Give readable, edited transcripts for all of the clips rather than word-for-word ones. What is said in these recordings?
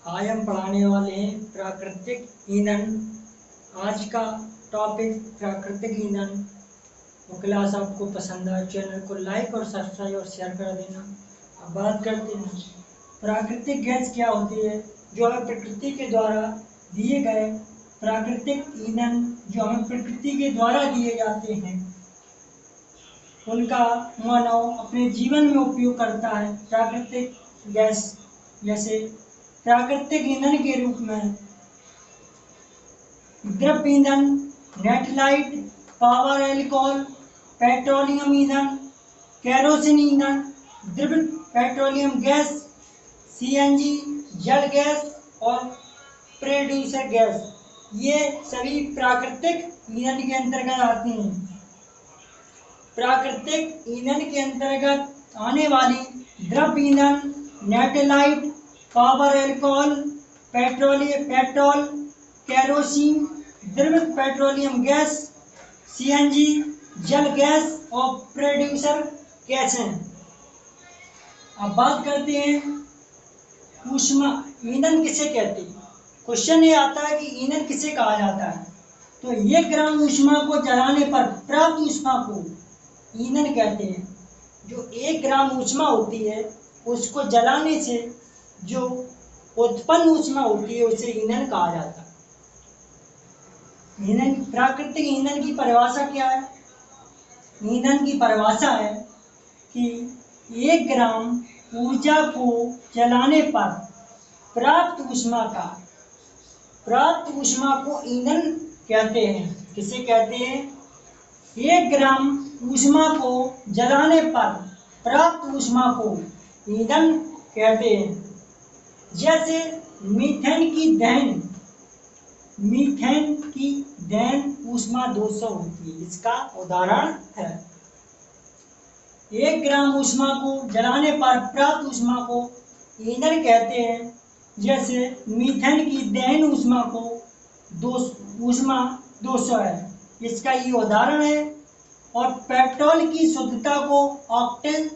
आज हम पढ़ाने वाले हैं प्राकृतिक ईंधन। आज का टॉपिक प्राकृतिक ईंधन। वो क्लास आपको पसंद आए चैनल को लाइक और सब्सक्राइब और शेयर कर देना। अब बात करते हैं प्राकृतिक गैस क्या होती है। जो हमें प्रकृति के द्वारा दिए गए प्राकृतिक ईंधन जो हमें प्रकृति के द्वारा दिए जाते हैं उनका मानव अपने जीवन में उपयोग करता है। प्राकृतिक गैस जैसे प्राकृतिक ईंधन के रूप में द्रव ईंधन, नेटलाइट, पावर एल्कोहल, पेट्रोलियम ईंधन, केरोसिन ईंधन, द्रवित पेट्रोलियम गैस, सीएनजी, जल गैस और प्रोड्यूसर गैस, ये सभी प्राकृतिक ईंधन के अंतर्गत आती हैं। प्राकृतिक ईंधन के अंतर्गत आने वाली द्रव ईंधन, नेटलाइट, पावर एल्कोहल, पेट्रोल, केरोसिन, द्रवित पेट्रोलियम गैस, सीएनजी, जल गैस और प्रोड्यूसर गैस हैं। अब बात करते हैं ऊष्मा ईंधन किसे कहते हैं। क्वेश्चन ये आता है कि ईंधन किसे कहा जाता है। तो 1 ग्राम ऊष्मा को जलाने पर प्राप्त ऊष्मा को ईंधन कहते हैं। जो 1 ग्राम ऊष्मा होती है उसको जलाने से जो उत्पन्न ऊष्मा होती है उसे ईंधन कहा जाता है। ईंधन प्राकृतिक ईंधन की परिभाषा क्या है। ईंधन की परिभाषा है कि 1 ग्राम ऊर्जा को जलाने पर प्राप्त ऊष्मा को ईंधन कहते हैं। किसे कहते हैं। 1 ग्राम ऊष्मा को जलाने पर प्राप्त ऊष्मा को ईंधन कहते हैं। जैसे मीथेन की दहन ऊष्मा 200 होती है, इसका उदाहरण है। 1 ग्राम ऊष्मा को जलाने पर प्राप्त ऊष्मा को ईंधन कहते हैं। जैसे मीथेन की दहन ऊष्मा 200 है, इसका ये उदाहरण है। और पेट्रोल की शुद्धता को ऑक्टेन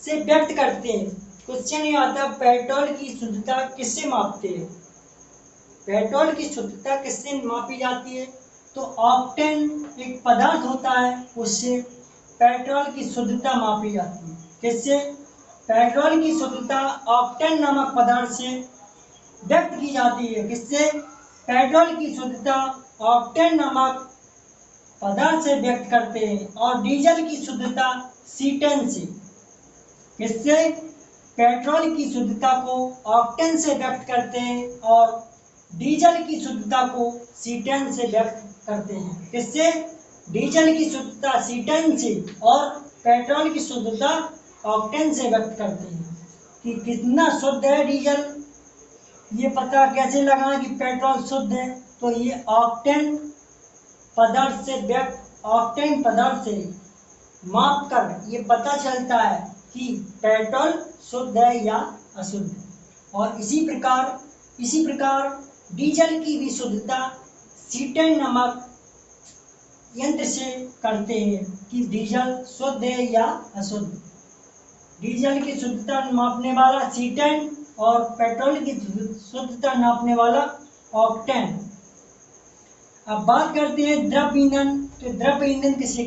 से व्यक्त करते हैं। क्वेश्चन ये आता है पेट्रोल की शुद्धता किससे मापते हैं। पेट्रोल की शुद्धता किससे मापी जाती है। तो ऑक्टेन एक पदार्थ होता है, उससे पेट्रोल की शुद्धता मापी जाती है। किससे। पेट्रोल की शुद्धता ऑक्टेन नामक पदार्थ से व्यक्त की जाती है। किससे। पेट्रोल की शुद्धता ऑक्टेन नामक पदार्थ से व्यक्त करते हैं। और डीजल की शुद्धता सीटेन से। किससे। पेट्रोल की शुद्धता को ऑक्टेन से व्यक्त करते हैं और डीजल की शुद्धता को सीटेन से व्यक्त करते हैं। किससे। डीजल की शुद्धता सीटेन से और पेट्रोल की शुद्धता ऑक्टेन से व्यक्त करते हैं। कि कितना शुद्ध है डीजल, ये पता कैसे लगाएं कि पेट्रोल शुद्ध है। तो ये ऑक्टेन पदार्थ से माप कर ये पता चलता है कि पेट्रोल शुद्ध है या अशुद्ध। और इसी प्रकार डीजल की भी शुद्धता सीटेन नामक यंत्र से करते हैं कि डीजल शुद्ध है या अशुद्ध। डीजल की शुद्धता मापने वाला सीटेन और पेट्रोल की शुद्धता नापने वाला ऑक्टेन। अब बात करते हैं द्रव ईंधन। तो द्रव ईंधन किसे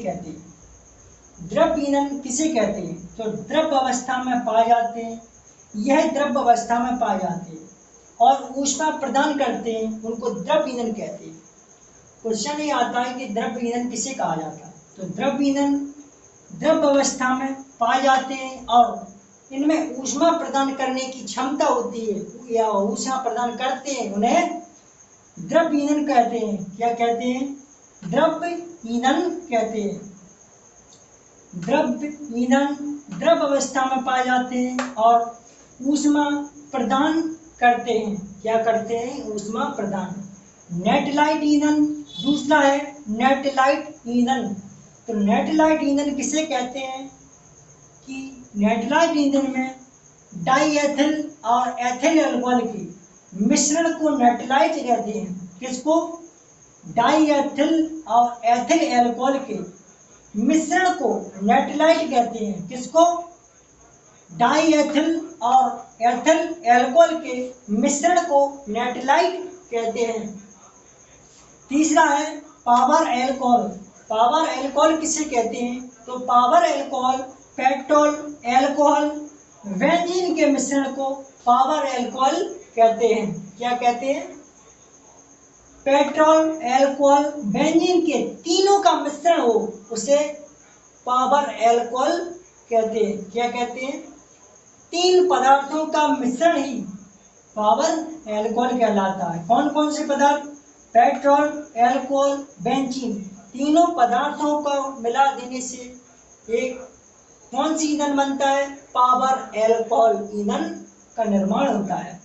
कहते हैं। तो द्रव अवस्था में पाए जाते हैं। यह द्रव अवस्था में पाए जाते हैं और ऊष्मा प्रदान करते हैं, उनको द्रव ईंधन कहते हैं। क्वेश्चन ये आता है कि द्रव ईंधन किसे कहा जाता है। तो द्रव ईंधन द्रव अवस्था में पाए जाते हैं और इनमें ऊष्मा प्रदान करने की क्षमता होती है या ऊष्मा प्रदान करते हैं, उन्हें द्रव ईंधन कहते हैं। क्या कहते हैं। द्रव ईंधन कहते हैं। द्रव ईंधन द्रव अवस्था में पाए जाते हैं और ऊष्मा प्रदान करते हैं। क्या करते हैं। ऊष्मा प्रदान। नेटलाइट ईंधन दूसरा है नेटलाइट ईंधन। तो नेटलाइट ईंधन किसे कहते हैं कि नेटलाइट ईंधन में डाईएथिल और एथिल अल्कोहल के मिश्रण को नेटलाइट कहते हैं। किसको। डाईएथिल और एथिल अल्कोहल के मिश्रण को नेटलाइट कहते हैं। किसको। डाईएथिल और एथिल एल्कोहल के मिश्रण को नेटलाइट कहते हैं। तीसरा है पावर एल्कोहल। पावर एल्कोहल किसे कहते हैं? तो power alcohol petrol, alcohol, benzene के मिश्रण को पावर एल्कोहल कहते हैं। क्या कहते हैं? पेट्रोल, अल्कोहल, बेंजीन के तीनों का मिश्रण हो उसे पावर एल्कोहल कहते हैं। क्या कहते हैं? तीन पदार्थों का मिश्रण ही पावर एल्कोहल कहलाता है। कौन कौन से पदार्थ? पेट्रोल, अल्कोहल, बेंजीन, तीनों पदार्थों को मिला देने से एक कौन सी ईंधन बनता है? पावर एल्कोहल ईंधन का निर्माण होता है।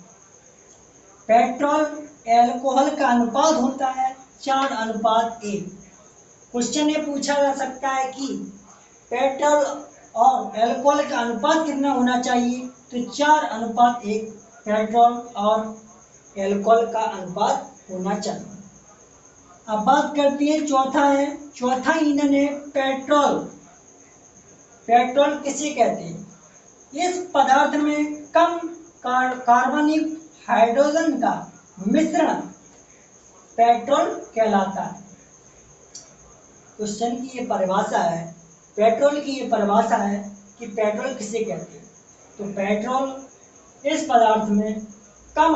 पेट्रोल अल्कोहल का अनुपात होता है 4:1। क्वेश्चन ये पूछा जा सकता है कि पेट्रोल और अल्कोहल का अनुपात कितना होना चाहिए? तो 4:1 पेट्रोल और अल्कोहल का अनुपात होना चाहिए। अब बात करते हैं चौथा ईंधन है पेट्रोल। पेट्रोल किसे कहते हैं? इस पदार्थ में कम कार्बनिक हाइड्रोजन का मिश्रण पेट्रोल कहलाता है। क्वेश्चन की ये परिभाषा है, पेट्रोल की ये परिभाषा है कि पेट्रोल किसे कहते हैं? तो पेट्रोल इस पदार्थ में कम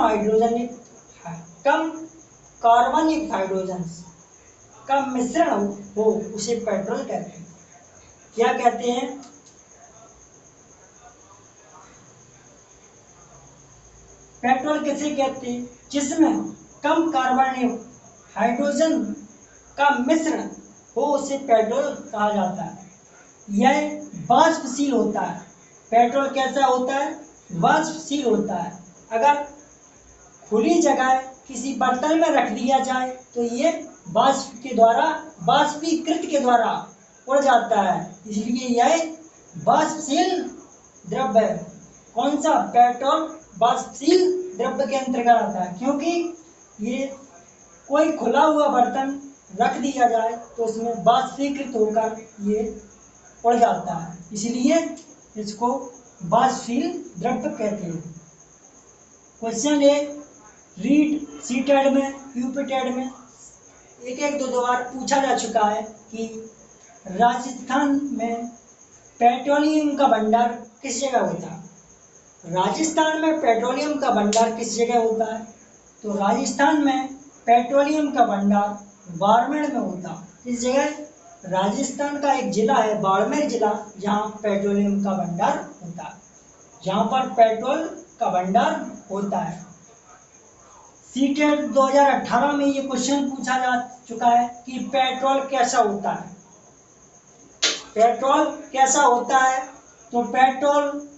कार्बनिक हाइड्रोजन का मिश्रण हो उसे पेट्रोल कहते हैं। क्या कहते हैं? पेट्रोल किसे कहते हैं? जिसमें कम कार्बनिक हाइड्रोजन का मिश्रण हो उसे पेट्रोल कहा जाता है। यह वाष्पशील होता है। पेट्रोल कैसा होता है? वाष्पशील होता है। अगर खुली जगह किसी बर्तन में रख दिया जाए तो ये वाष्पीकृत के द्वारा उड़ जाता है, इसलिए यह वाष्पशील द्रव्य है। कौन सा? पेट्रोल वाष्पशील द्रव्य के अंतर्गत आता है, क्योंकि ये कोई खुला हुआ बर्तन रख दिया जाए तो उसमें वाष्पीकृत होकर ये उड़ जाता है, इसलिए इसको वाष्पशील द्रव्य कहते हैं। क्वेश्चन है रीट सीटेड में, यूपीटेड में एक दो बार पूछा जा चुका है कि राजस्थान में पेट्रोलियम का भंडार किस जगह होता है? राजस्थान में पेट्रोलियम का भंडार किस जगह होता है? तो राजस्थान में पेट्रोलियम का भंडार बाड़मेर में होता है। इस जगह राजस्थान का एक जिला है बाड़मेर जिला, जहाँ पेट्रोलियम का भंडार होता है, जहाँ पर पेट्रोल का भंडार होता है। सीटेट 2018 में ये क्वेश्चन पूछा जा चुका है कि पेट्रोल कैसा होता है? पेट्रोल कैसा होता है? तो पेट्रोल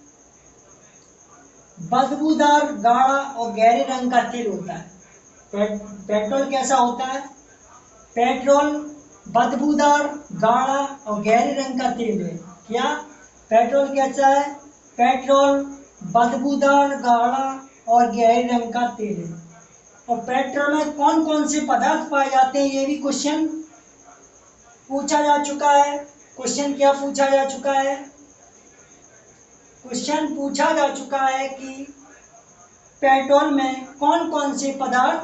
बदबूदार, गाढ़ा और गहरे रंग का तेल होता है। पेट्रोल कैसा होता है? पेट्रोल बदबूदार, गाढ़ा और गहरे रंग का तेल है। क्या? पेट्रोल कैसा है? पेट्रोल बदबूदार, गाढ़ा और गहरे रंग का तेल है। और पेट्रोल में कौन कौन से पदार्थ पाए जाते हैं, ये भी क्वेश्चन पूछा जा चुका है। क्वेश्चन क्या पूछा जा चुका है? क्वेश्चन पूछा जा चुका है कि पेट्रोल में कौन कौन से पदार्थ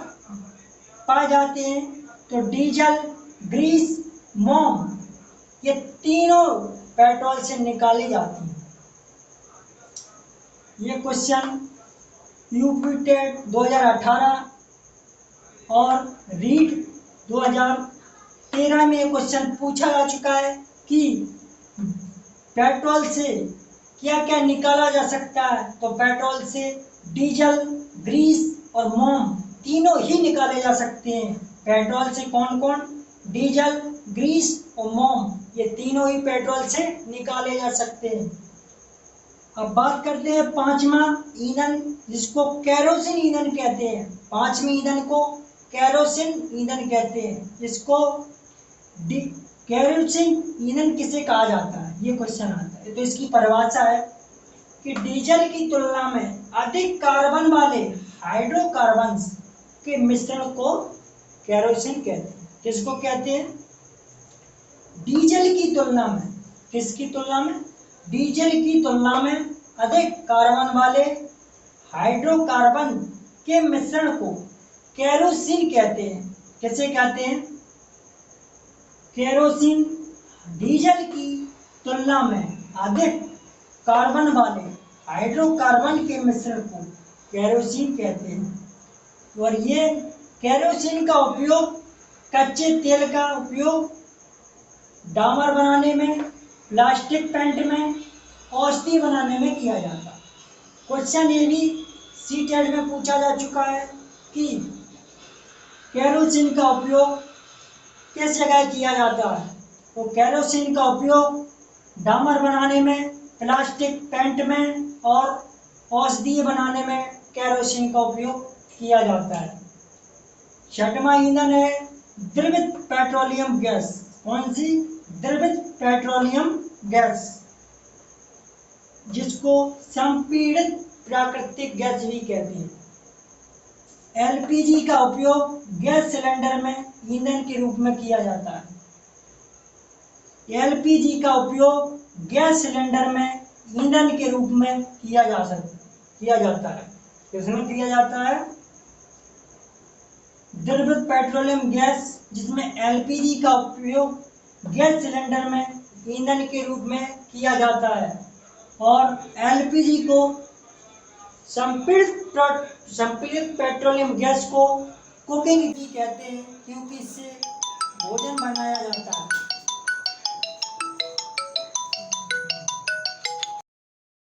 पाए जाते हैं? तो डीजल, ग्रीस, मोम, ये तीनों पेट्रोल से निकाली जाती हैं। ये क्वेश्चन यूपीटेट 2018 और रीट 2013 में क्वेश्चन पूछा जा चुका है कि पेट्रोल से क्या क्या निकाला जा सकता है? तो पेट्रोल से डीजल, ग्रीस और मोम तीनों ही निकाले जा सकते हैं। पेट्रोल से कौन कौन? डीजल, ग्रीस और मोम, ये तीनों ही पेट्रोल से निकाले जा सकते हैं। अब बात करते हैं पांचवा ईंधन, जिसको केरोसिन ईंधन कहते हैं। पांचवें ईंधन को केरोसिन ईंधन कहते हैं। इसको केरोसिन ईंधन किसे कहा जाता है, ये क्वेश्चन आता है। तो इसकी परिभाषा है कि डीजल की तुलना में अधिक कार्बन वाले हाइड्रोकार्बन्स के मिश्रण को केरोसिन कहते हैं। किसको कहते हैं? डीजल की तुलना में। किसकी तुलना में? डीजल की तुलना में अधिक कार्बन वाले हाइड्रोकार्बन के मिश्रण को केरोसिन कहते हैं। किसे कहते हैं? केरोसिन। डीजल की तुलना में अधिक कार्बन वाले हाइड्रोकार्बन के मिश्रण को केरोसिन कहते हैं। और ये केरोसिन का उपयोग, कच्चे तेल का उपयोग डामर बनाने में, प्लास्टिक पेंट में, औषधि बनाने में किया जाता है। क्वेश्चन ये भी सीटेट में पूछा जा चुका है कि केरोसिन का उपयोग किस जगह किया जाता है? तो केरोसिन का उपयोग डामर बनाने में, प्लास्टिक पेंट में और औषधि बनाने में केरोसिन का उपयोग किया जाता है। छठवां ईंधन है द्रवित पेट्रोलियम गैस। कौन सी? द्रवित पेट्रोलियम गैस, जिसको संपीड़ित प्राकृतिक गैस भी कहते हैं। एलपीजी का उपयोग गैस सिलेंडर में ईंधन के रूप में किया जाता है। एलपीजी का उपयोग गैस सिलेंडर में ईंधन के रूप में किया जाता है। किसमें किया जाता है? द्रवित पेट्रोलियम गैस, जिसमें एलपीजी का उपयोग गैस सिलेंडर में ईंधन के रूप में किया जाता है। और एलपीजी को संपीड़ित पेट्रोलियम गैस को कुकिंग भी कहते हैं, क्योंकि इससे भोजन बनाया जाता है।